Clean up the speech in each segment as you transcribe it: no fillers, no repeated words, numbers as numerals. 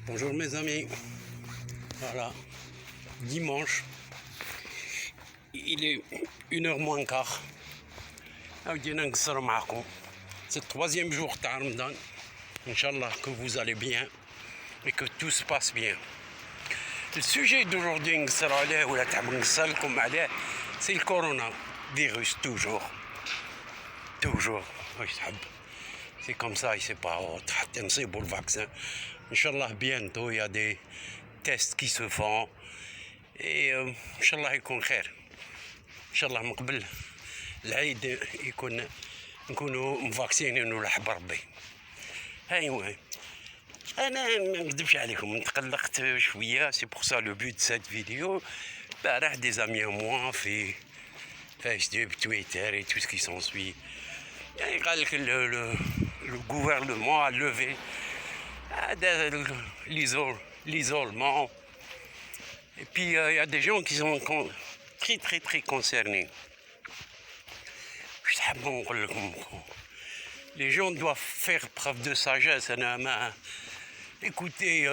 Bonjour mes amis, voilà, dimanche, il est 1h moins quart. C'est le troisième jour de Ramadan. Inch'Allah que vous allez bien et que tout se passe bien. Le sujet d'aujourd'hui, c'est le coronavirus, toujours. C'est comme ça, il ne sait pas pour le vaccin. Inch'Allah, bientôt, il y a des tests qui se font. Et Inch'Allah, يكون خير. Inch'Allah, من قبل العيد نكونوا مفاكسينين ولا بربي. أيوة. أنا ما نكذبش عليكم تقلقت شوية. C'est pour ça le but de cette vidéo. البارح des amis à moi في Facebook, Twitter et tout ce qui s'ensuit. Le gouvernement a levé l'isolement. Et puis il y a des gens qui sont très concernés. Les gens doivent faire preuve de sagesse. Écoutez,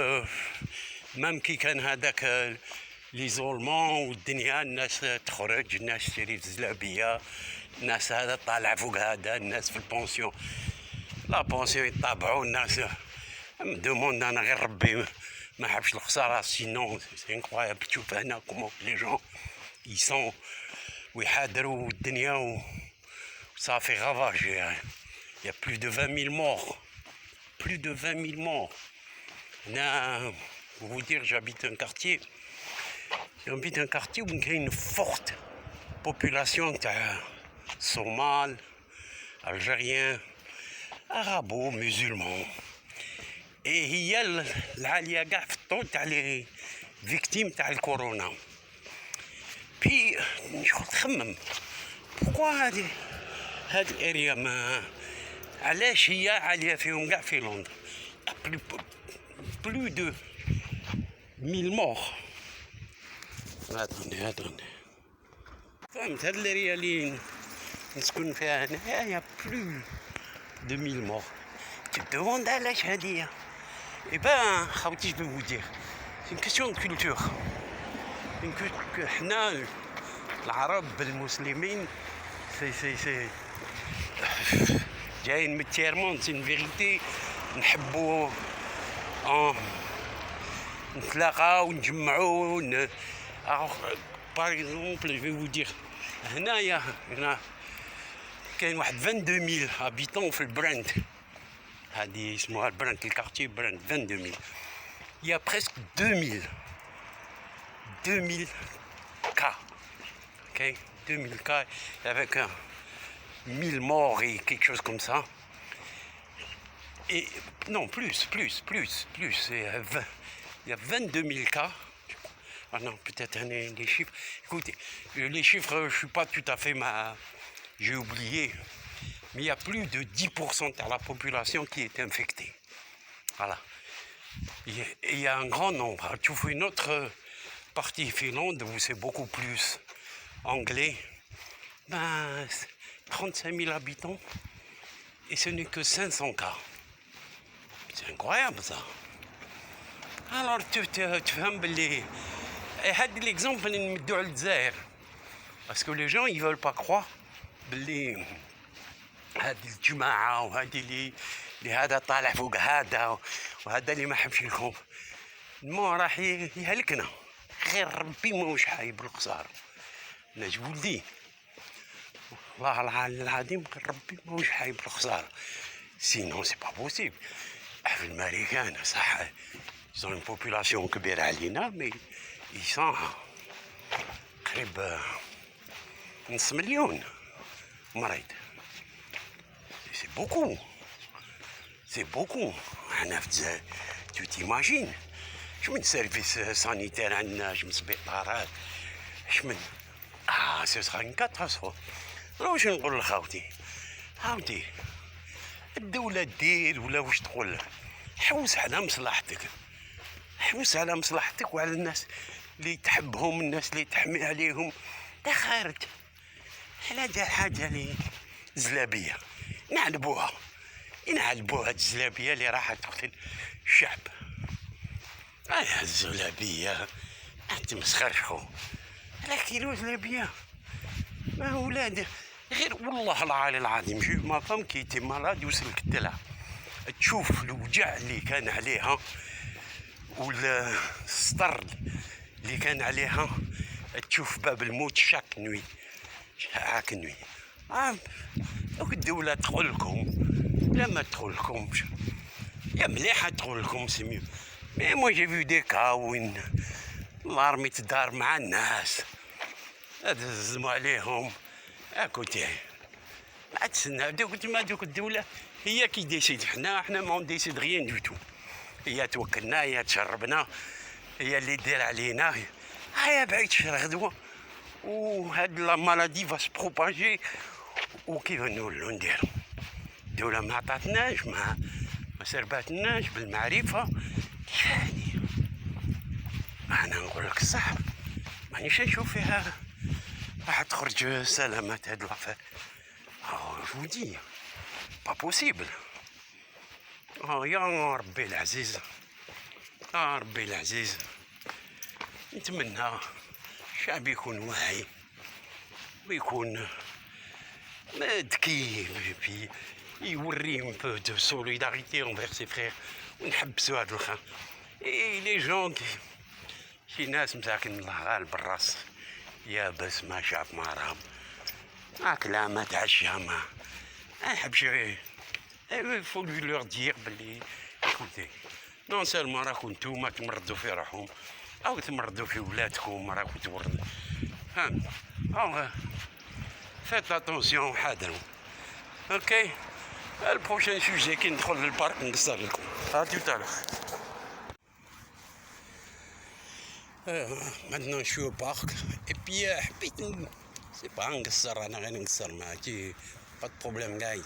même qui كان هذاك l'isolement والدنيا الناس تخرج الناس تشري في الزلابية الناس هذا طالع فوق هذا الناس في البونسيون لا بونسيون يطابعوا الناس مدوموند انا غير ربي ما حبش الخسارة سينون سي انكرويابل تشوف هنا كومون لي جون يسون ويحاضروا الدنيا و ça fait ravage. Il y a plus de 20 000 morts. Plus de 20 000 morts. Pour vous dire, j'habite un quartier où il y a une forte population somale, algérien, arabo, musulman. Et il y a l'alия كاع في الطول تاع لي فيكتيم تاع الكورونا. Puis نخمم pourquoi هاد الاريا ما علاش هي عاليه فيهم كاع في لندن plus de 1000 morts. Attendez. فهمت هاد الاريا اللي نسكن فيها هنا يا بلو de 1000 morts. Tu te demandes علاش هادية. Eh ben خاوتي je vais vous dire, c'est une question de culture. حنا العرب المسلمين سي جايين من التيرموند، سي فيريتي. نحبوا نتلاقاو ونجمعو باغ اكزومبل جو فو دير هنايا كاين واحد 22000 هابيتون في البراند هادي اسمها البراند الكارتي براند 22000. Il y a presque 2000 cas. OK, 2000 cas avec 1000 morts et quelque chose comme ça. Et non, plus. Il y a 22 000 cas. Ah non, peut-être les chiffres. Écoutez, les chiffres, je ne suis pas tout à fait j'ai oublié. Mais il y a plus de 10% de la population qui est infectée. Voilà. Et il y a un grand nombre. Tu vois une autre partie Finlande où c'est beaucoup plus anglais. 35 000 habitants. Et ce n'est que 500 cas. C'est incroyable ça. Alors tu fais باللي هذا l'exemple نمدو على الجزائر. Parce que les gens ils veulent pas croire باللي هذه الجماعة وهذه اللي هذا طالع فوق هذا وهذا اللي ما حبش لكم المو راح يهلكنا. غير ربي ماهوش حايب الخسارة. أنا جو لدي والله العظيم ربي ماهوش حايب الخسارة. Sinon c'est pas possible. في الأمريكان صح ils ont une population كبيرة علينا mais ils sont قريب نص مليون مريض. C'est beaucoup. أنا في الجزائر tu t'imagines شمن سيرفيس سانيتير عندنا شمن سبيطارات شمن ce sera une catastrophe. واش نقول لخاوتي الدولة دير ولا واش تقول حوس على مصلحتك وعلى الناس اللي تحبهم الناس اللي تحمي عليهم. تا خارج على دار حاجة لي زلابية نعلبوها هاد الزلابية اللي راح تقتل الشعب. هزو لابية تمسخر خو على كيلو لابية ما ولاد غير والله العالي العظيم جو ما فهم كي تي مالاد وصلك الدلع تشوف الوجع اللي كان عليها والسطر اللي كان عليها تشوف باب الموت شاك نوي شاك نوي دوك الدولة تدخل لكم لا ما تدخل لكمش يا مليحة تدخل لكم سي ميو مي موا جي فيو دي كا وين لارمي تدار مع الناس هزموا عليهم اكوتي ما تسنى دوك الدولة هي كي ديسيد حنا ما ديسيد غيان دو تو هي توكلنا هي تشربنا هي اللي دير علينا هيا بعيد شهر غدوة وهاد لا مالادي فا سبروباجي وكيف نولو نديرو الدولة ما عطاتناش ما سرباتناش بالمعرفة يعني انا نقول لك صح مانيش نشوف فيها راح تخرج سلامات هاد لافير جودي با بوسيبل يا ربي العزيز يا ربي العزيز نتمنى الشعب يكون واعي ويكون ذكي يوري un peu de solidarité envers ses frères ونحبسوا هاد الخا لي جون شي ناس مساكن الله غالب بالراس يا بس ما شاف ما راهم لا ما تعشى ما نحبش il faut lui leur dire بلي écoutez non seulement راكم نتوما تمرضوا في روحهم او تمرضوا في ولادكم راكم تورد فهمت فيت اتونسيون حاضروا اوكي البروشين سوجي كي ندخل للبارك نقصر لكم توتالوغ maintenant je suis au parc et puis حبيت سي با نقصر انا غير نقصر معاكي با بروبليم كاع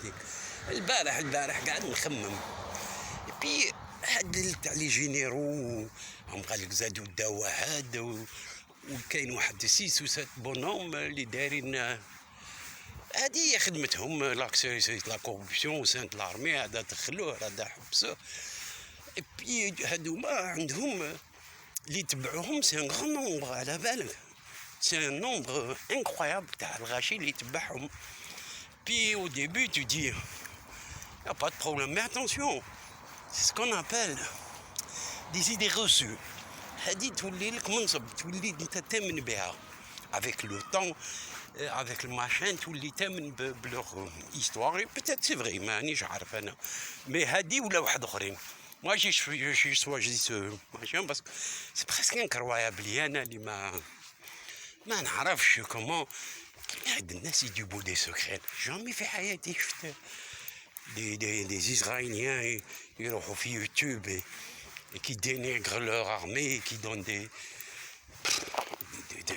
البارح قاعد نخمم et puis هاد تاع لي جينيرو هم قالك زادوا داو واحد وكاين واحد 6 و 7 بونوم اللي دايرين هادي هي خدمتهم لاكسيريسي لا كوربسيون سانت لارمي هذا دخلوه هذا حبسوه اي بي هادوما عندهم اللي يتبعوهم سي ان غران نومبر على بالك سي ان نومبر انكرويابل تاع الغاشي اللي يتبعهم بي او ديبي تو دي يا با دو بروبليم مي اتونسيون سي سكون ابل دي ايدي روسو هادي تولي لك منصب تولي انت تامن بها avec le temps avec le machin تولي تامن بلوغ histoire peut-être c'est vrai مانيش عارف انا مي هادي ولا واحد اخرين moi je suis ce machin parce que c'est presque incroyable انا اللي ما نعرفش كومون هاد الناس يجيبوا دي سكريت جامي في حياتي شفت des Israéliens يروحوا في يوتيوب et qui dénigrent leur armée et qui donnent des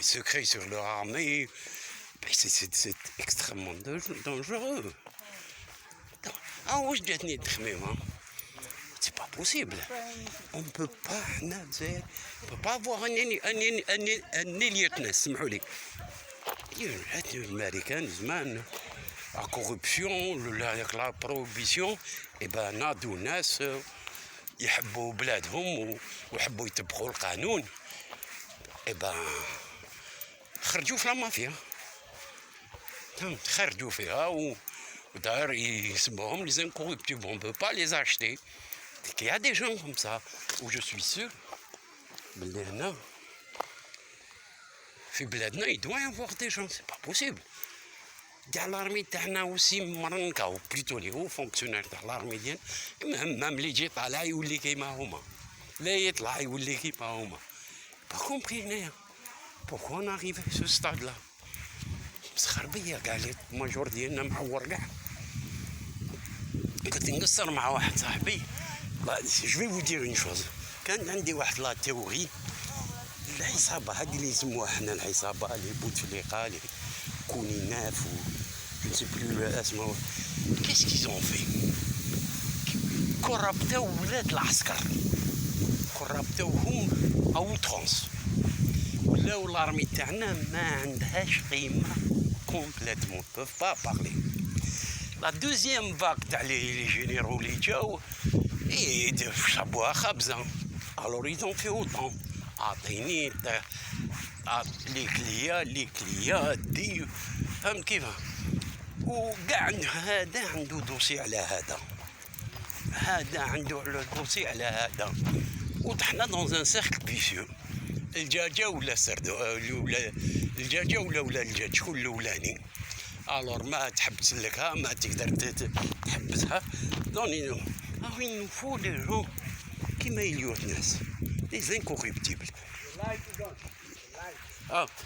secrets sur leur armée. C'est extrêmement dangereux. واش جاتني التخميمة c'est pas possible. On peut pas avoir un lieutenant سمحوا لي الامريكان زمان la corruption la prohibition et ben ناضوا ناس يحبوا بلادهم ويحبوا يطبقوا القانون اي با خرجوا في المافيا خرجوا فيها وداير يسموهم لي انكوربتيبل اون بو با لي اشتي كي دي جون كوم سا و جو سوي سور بلي هنا في بلادنا يدوا يافوار دي جون سي با بوسيبل تاع لارمي تاعنا وسي مرنكاو بليتو لي هو فونكسيونير تاع لارمي ديال مهم اللي يجي طالع يولي كيما هما لا يطلع يولي كيما هما با كومبري هنايا بوكو انا اريفي سو ستاد لا مسخر بيا كاع لي ماجور ديالنا معور كاع كنت نقصر مع واحد صاحبي جو في دير اون شوز كان عندي واحد لا تيوري العصابه هذه اللي يسموها حنا العصابه لي بوتفليقه لي كونيناف و جو نسي بلو اسمه كيس كيزون في كربتو ولاد العسكر كربتوهم او ترونس ولاو لارمي تاعنا ما عندهاش قيمه كومبليتمون بوف با بارلي لا دوزيام فاك تاع لي جينيرو لي جاو صابوها خبزه Alors ils ont fait autant. أعطيني ليك ليا دي فهمت كيف. وكاع هذا عنده دوسي على هذا عنده دوسي على هذا، وطحنا دون ان سيركل فيسيو. الدجاجه ولا سردو ولا الدجاجه ولا الدجاج شكون الاولاني. الور ما تحب تسلكها ما تقدر تحبسها. دوني وين نفو لي جون كيما يليوت ناس لي زانكوريبتيبل.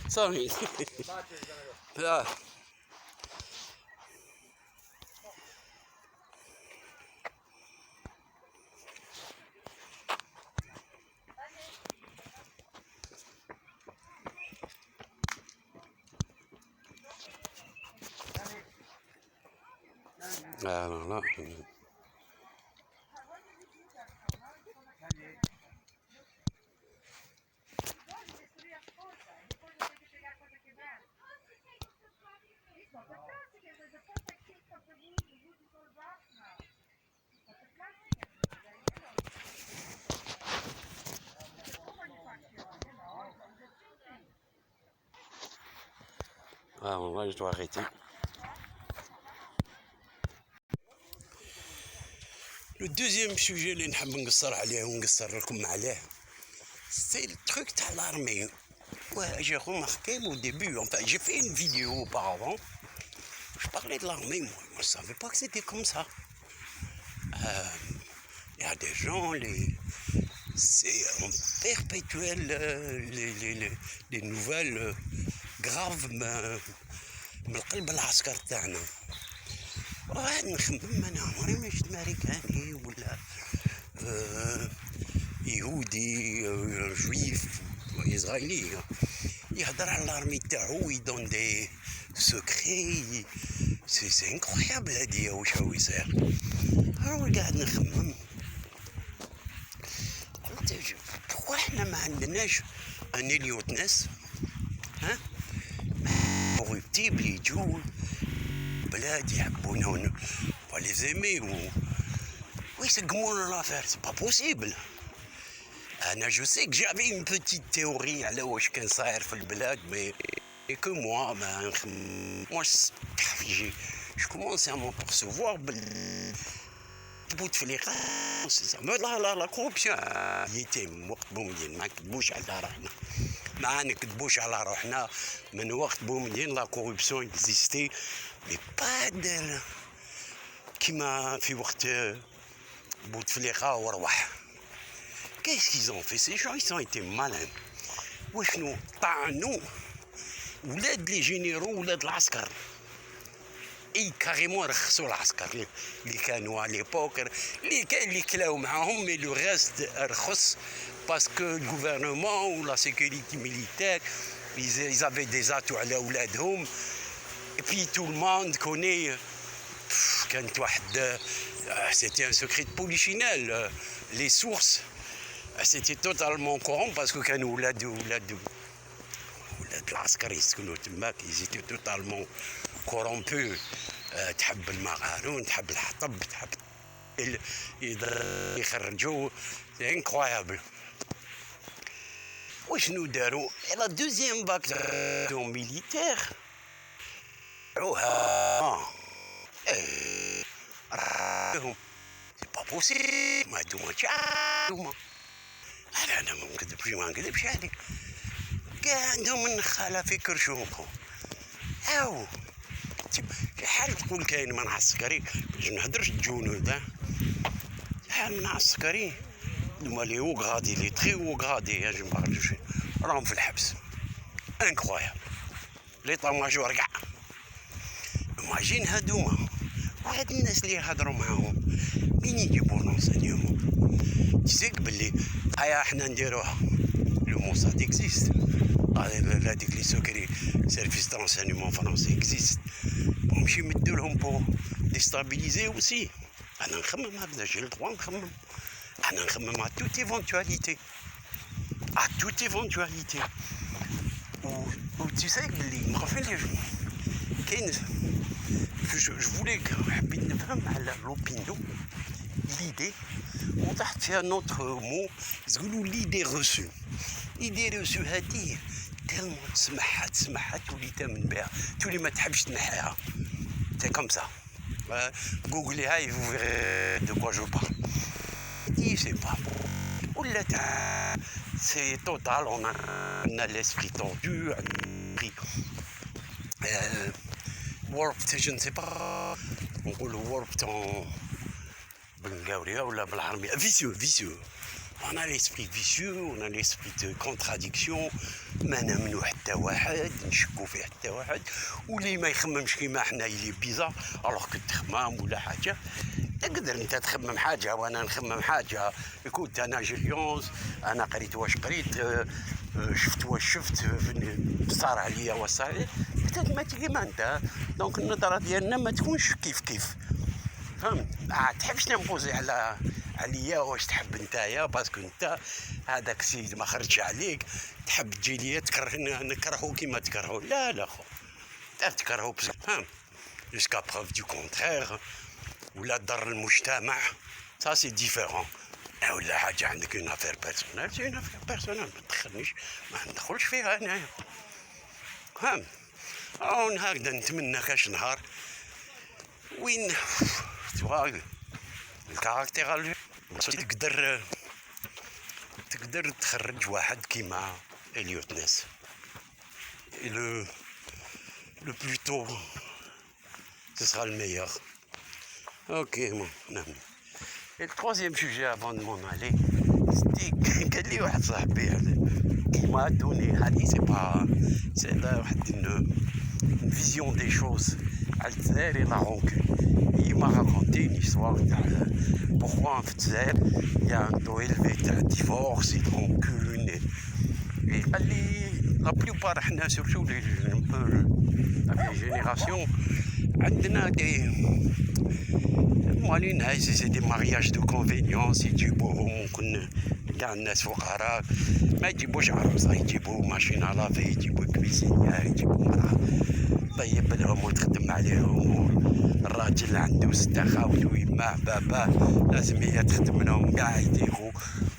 سوري. لا والله je dois arrêter. Le deuxième sujet اللي نحب نقصر عليه ونقصر لكم عليه c'est le truc تاع l'armée. Ouais, j'ai remarqué au début, enfin j'ai fait une vidéo auparavant, je parlais de l'armée, moi je ne savais pas que c'était comme ça. Il y a des gens, c'est en perpétuel les nouvelles graves من القلب العسكر تاعنا. واحد نخمم انا عمري ما شفت امريكاني ولا يهودي جويف اسرائيلي يهضر على الارمي تاعو يدون دي سكري. سي انكرويابل هادي واش هو يصير. انا قاعد نخمم قلت بوكو احنا ما عندناش ان اليوتنس كوريبتيبل يجوا بلاد يحبونا ولي زيمي ويسقمونا لافير. سي با بوسيبل. انا جو سي كو جافي اون بوتيت تيوري على واش كان صاير في البلاد مي كو موا ما نخمم واش جو كومونسي ا مونبرسيفوار بوتفليقه لا كوربسيون يتم وقت بومدين. ما نكذبوش على روحنا ما نكذبوش على روحنا من وقت بومدين لا كوربسيون اكزيستي مي با كيما في وقت بوتفليقه وروح. Qu'est-ce qu'ils ont fait ces gens? Ils ont été malins. وشنو طعنوا ولاد لي جينيرو ولاد العسكر. اي كاريمون رخصوا العسكر اللي كانوا على ليبوك اللي كان اللي كلاو معاهم مي لو ريست رخص باسكو الغوفرنمون ولا سيكوريتي ميليتير ils avaient des atouts على ولادهم. et puis tout le monde connaît كانت واحد c'était un secret de polichinelle. Les sources c'était totalement corrompu parce que كانوا ولاد العسكر يسكنوا تماك ils étaient totalement corrompus. تحب المغارون تحب الحطب تحب يخرجوا. c'est incroyable. وشنو داروا la deuxième vague militaire c'est pas possible. ما هادوما انا ما نكذبش عليك كاع عندهم النخاله في كرشومهم. شحال تقول كاين من عسكري باش نهدرش الجنود شحال من عسكري هما لي هو غادي لي تري هو غادي يا جماعه راهم في الحبس. انكرويابل. ليطا ماجور كاع ماجين هادوما وهاد الناس اللي يهضروا معاهم مين يجيبوا لونسينيومون. تسيك باللي هيا حنا نديروها لو موساد اكزيست هذيك لي سوكري سيرفيس دونسينيومون فرونسي اكزيست نمشي يمدوا لهم بو ديستابيليزي اوسي. انا نخمم هكذا جي الدوا نخمم. انا نخمم ا توت ايفونتواليتي و تسيك باللي مخافين لي كاين جو فولي حبيت نفهم على لوبينيون ليدي وضحت فيها نوتر مو تقولوا ليدي روسو. ليدي روسو هادي تالمون تسمعها تولي تامن بها، تولي ما تحبش تنحيها. سي كوم سا. جوجلي هاي دو كوا جو بارل. دي سي با ولا سي توتال. اون ا ليسبري توردو، warped, je ne sais pas, on le warped en بالنقاورية ولا بالعربية. vicieux. On a l'esprit vicieux, on a l'esprit de contradiction. ما نامنو حتى واحد، نشكو فيه حتى واحد، واللي ما يخممش كيما حنا يلي بيزا. الوغ كنت تخمم ولا حاجة، تقدر انت تخمم حاجة وانا نخمم حاجة. كنت انا جيليونز، انا قريت واش قريت، شفت واش شفت، صار عليا واش صار عليا، ما كيما انت. دونك النظرة ديالنا ما تكونش كيف فهمت. ما تحبش نمبوزي عليا واش تحب نتايا، باسكو نتا هذاك السيد ما خرجش عليك، تحب تجي ليا نكرهو كيما تكرهو. لا خو تكرهو فهمت، جوسكا بروف دو كونترير، ولا ضر المجتمع، سا سي ديفيرون. ولا حاجة عندك اون افير بيرسونيل، سي اون افير بيرسونيل، ما تدخلنيش، ما ندخلش فيها انايا فهمت. هكذا نتمنى كاش نهار وين توا الكاركتير تقدر تخرج واحد كيما إليوت ناس. لو بلو تو ce sera le meilleur. Ok, bon, non. Et le troisième sujet avant de m'en aller, c'était قال لي واحد صاحبي كيما دوني هادي c'est واحد une vision des choses على الجزائر et la rancune. Il m'a raconté une histoire de pourquoi en Zaire il y a un taux élevé de divorce et de rancune. Et la plupart حنا surtout la génération عندنا مالين هاي سي دي مارياج دو كونفينيونس. يجيبوهم ممكن كاع الناس فقراء ما يجيبوش عروسه، يجيبوا ماشين لافي، يجيبوا كويسينيا، يجيبوا مرأة طيب لهم وتخدم عليهم. الراجل عنده 6 خاوت ويما باباه لازم هي تخدم لهم كاع يديروا،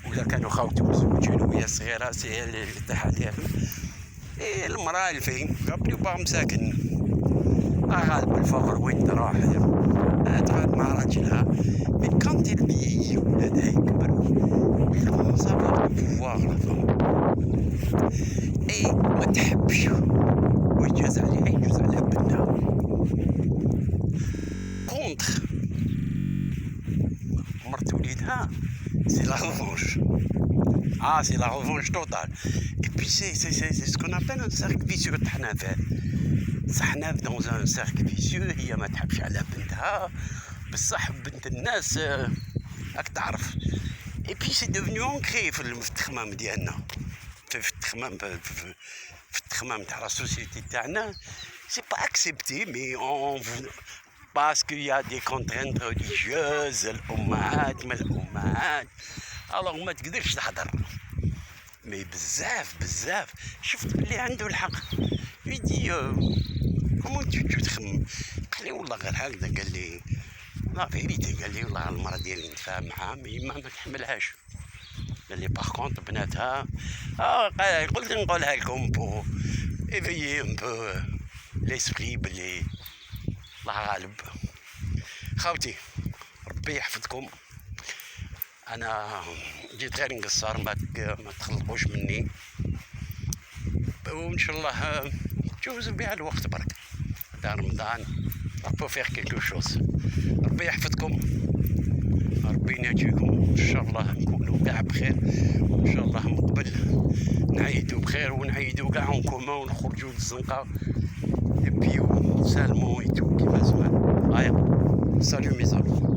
ولا كانوا خاوتو مزوجين وهي صغيره سي هي اللي تاع عليهم. المرأة الفين قبل بقى مساكن غالب الفقر وين تروح تقعد مع راجلها. مي كانت البي ولادها يكبروا يلقوا صافا بوفوار اي ما تحبش ويجاز عليها يجوز على بنتها. كونتر مرت وليدها سي لا ريفونش. سي لا ريفونش توتال. اي بي سي سكون ابل ان سيرك فيسيو. صحنا دون ان سيرك فيسيو. هي ما تحبش على بنتها، بصح بنت الناس راك تعرف. اي بي سي ديفنيو اونكري في التخمام ديالنا، في التخمام تاع لا سوسيتي تاعنا. سي با اكسبتي مي اون باسكو يا دي كونترينت ريليجيوز. الامهات ما الامهات الوغ ما تقدرش تهضر. مي بزاف شفت بلي عنده الحق. يدي كومون تخمم. قال لي والله غير هكذا، قال لي لا فيريتي، قال لي والله المرة ديالي نتفاهم معاها مي ما تحملهاش. قال لي باغ كونت بناتها قلت نقولها لكم بو ايفيي ان بو ليسبري بلي الله غالب. خاوتي ربي يحفظكم. انا جيت غير نقصر، ما تخلقوش مني، وان شاء الله تجوزوا بها الوقت برك تاع رمضان بو فيغ كيلكو شوز. ربي يحفظكم، ربي يناجيكم، ان شاء الله نكونوا كاع بخير، ان شاء الله مقبل نعيدوا بخير ونعيدوا كاع اون كومون ونخرجوا للزنقه اي بيو سالمون ايتو كيما زمان. هايا سالو ميزالو.